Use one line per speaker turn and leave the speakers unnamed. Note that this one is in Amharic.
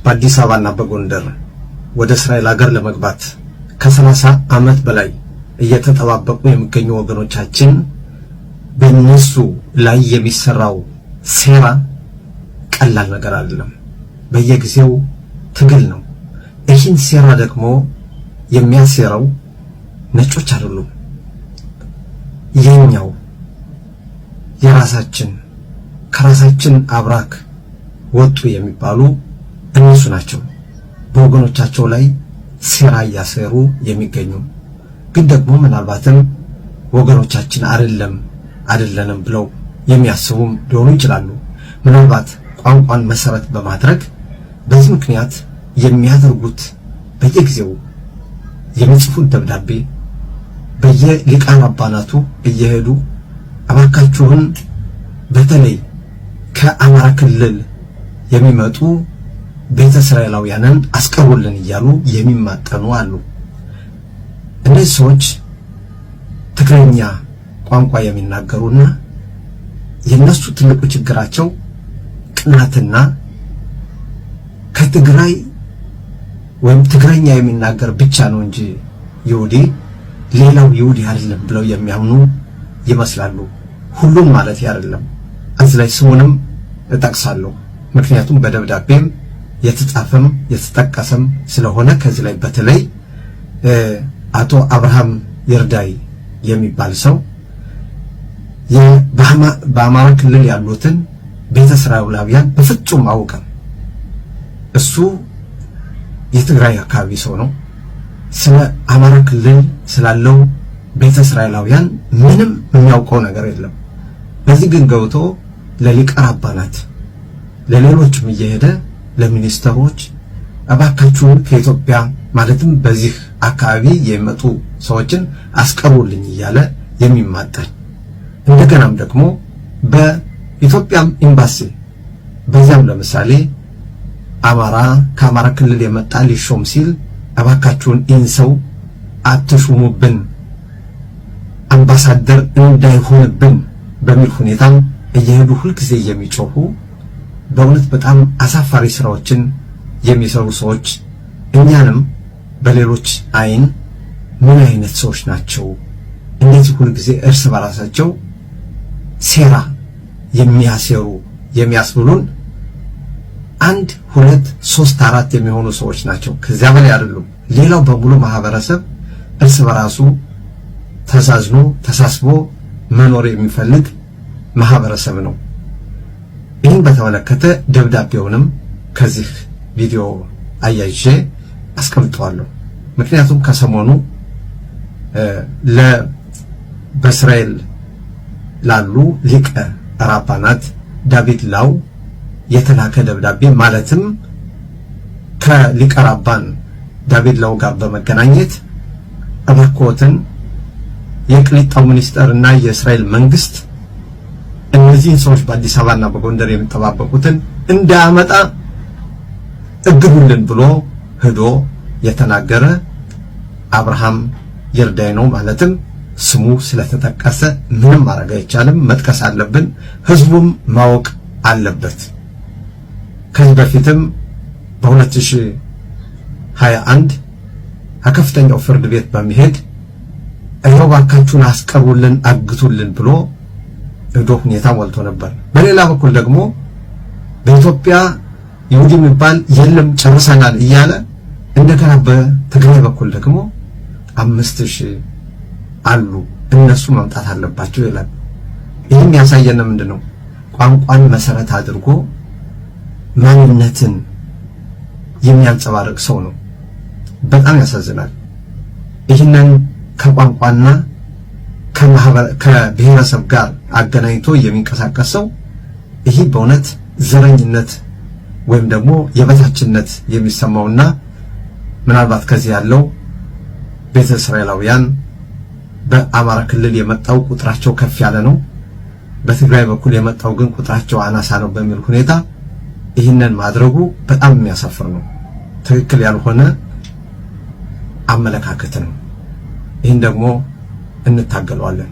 በአዲስ አበባና በጎንደር ወደ እስራኤል ሀገር ለመግባት ከ30 ዓመት በላይ እየተጠባበቁ የሚገኙ ወገኖቻችን በእነሱ ላይ የሚሰራው ሴራ ቀላል ነገር አይደለም። በየጊዜው ትግል ነው። ይህን ሴራ ደግሞ የሚያሴረው ነጮች አይደሉም። የኛው የራሳችን ከራሳችን አብራክ ወጡ የሚባሉ እነሱ ናቸው በወገኖቻቸው ላይ ሴራ እያሰሩ የሚገኙ። ግን ደግሞ ምናልባትም ወገኖቻችን አይደለንም ብለው የሚያስቡም ሊሆኑ ይችላሉ። ምናልባት ቋንቋን መሰረት በማድረግ በዚህ ምክንያት የሚያደርጉት በየጊዜው የሚጽፉት ደብዳቤ በየሊቃነ አባናቱ እየሄዱ አባካችሁን በተለይ ከአማራ ክልል የሚመጡ ቤተ እስራኤላውያንን አስቀሩልን እያሉ የሚማጠኑ አሉ። እነዚህ ሰዎች ትግርኛ ቋንቋ የሚናገሩና የነሱ ትልቁ ችግራቸው ቅናትና ከትግራይ ወይም ትግርኛ የሚናገር ብቻ ነው እንጂ ይሁዲ ሌላው ይሁዲ አይደለም ብለው የሚያምኑ ይመስላሉ። ሁሉም ማለት አይደለም። እዚህ ላይ ስሙንም እጠቅሳለሁ፣ ምክንያቱም በደብዳቤም የተጻፈም የተጠቀሰም ስለሆነ። ከዚህ ላይ በተለይ አቶ አብርሃም ይርዳይ የሚባል ሰው በአማራ ክልል ያሉትን ቤተ እስራኤላውያን በፍጹም አውቀም። እሱ የትግራይ አካባቢ ሰው ነው። ስለ አማራ ክልል ስላለው ቤተ እስራኤላውያን ምንም የሚያውቀው ነገር የለም። በዚህ ግን ገብቶ ለሊቃነ አባናት ለሌሎችም እየሄደ ለሚኒስተሮች እባካችሁን ከኢትዮጵያ ማለትም በዚህ አካባቢ የሚመጡ ሰዎችን አስቀሩልኝ እያለ የሚማጠን፣ እንደገናም ደግሞ በኢትዮጵያ ኤምባሲ በዚያም ለምሳሌ ከአማራ ክልል የመጣ ሊሾም ሲል እባካችሁን ይህን ሰው አትሹሙብን፣ አምባሳደር እንዳይሆንብን በሚል ሁኔታ እየሄዱ ሁልጊዜ የሚጮሁ በእውነት በጣም አሳፋሪ ስራዎችን የሚሰሩ ሰዎች እኛንም በሌሎች አይን ምን አይነት ሰዎች ናቸው እንደዚህ ሁልጊዜ እርስ በራሳቸው ሴራ የሚያሴሩ የሚያስብሉን 1 2 3 4 የሚሆኑ ሰዎች ናቸው። ከዚያ በላይ አይደሉም። ሌላው በሙሉ ማህበረሰብ እርስ በራሱ ተሳዝኖ ተሳስቦ መኖር የሚፈልግ ማህበረሰብ ነው። ይህን በተመለከተ ደብዳቤውንም ከዚህ ቪዲዮ አያይዤ አስቀምጠዋለሁ። ምክንያቱም ከሰሞኑ በእስራኤል ላሉ ሊቀ ራባናት ዳዊት ላው የተላከ ደብዳቤ ማለትም ከሊቀ ራባን ዳዊት ላው ጋር በመገናኘት እባክዎትን የቅሊጣው ሚኒስተርና የእስራኤል መንግስት እነዚህን ሰዎች በአዲስ አበባና በጎንደር የሚጠባበቁትን እንዳያመጣ እግዱልን ብሎ ሄዶ የተናገረ አብርሃም ይርዳይ ነው። ማለትም ስሙ ስለተጠቀሰ ምንም ማድረግ አይቻልም፣ መጥቀስ አለብን፣ ህዝቡም ማወቅ አለበት። ከዚህ በፊትም በ2021 ከከፍተኛው ፍርድ ቤት በመሄድ እባካችሁን አስቀሩልን አግቱልን ብሎ ሄዶ ሁኔታ ሞልቶ ነበር። በሌላ በኩል ደግሞ በኢትዮጵያ ይሁዲ የሚባል የለም ጨርሰናል እያለ እንደገና በትግራይ በኩል ደግሞ 5000 አሉ እነሱ መምጣት አለባቸው ይላል። ይህም ያሳየን ምንድነው? ቋንቋን መሰረት አድርጎ ማንነትን የሚያንጸባርቅ ሰው ነው። በጣም ያሳዝናል። ይህንን ከቋንቋና ከብሔረሰብ ጋር አገናኝቶ የሚንቀሳቀሰው ይህ በእውነት ዘረኝነት ወይም ደግሞ የበታችነት የሚሰማውና ምናልባት ከዚህ ያለው ቤተ እስራኤላውያን በአማራ ክልል የመጣው ቁጥራቸው ከፍ ያለ ነው፣ በትግራይ በኩል የመጣው ግን ቁጥራቸው አናሳ ነው በሚል ሁኔታ ይህንን ማድረጉ በጣም የሚያሳፍር ነው። ትክክል ያልሆነ አመለካከት ነው። ይህን ደግሞ እንታገለዋለን።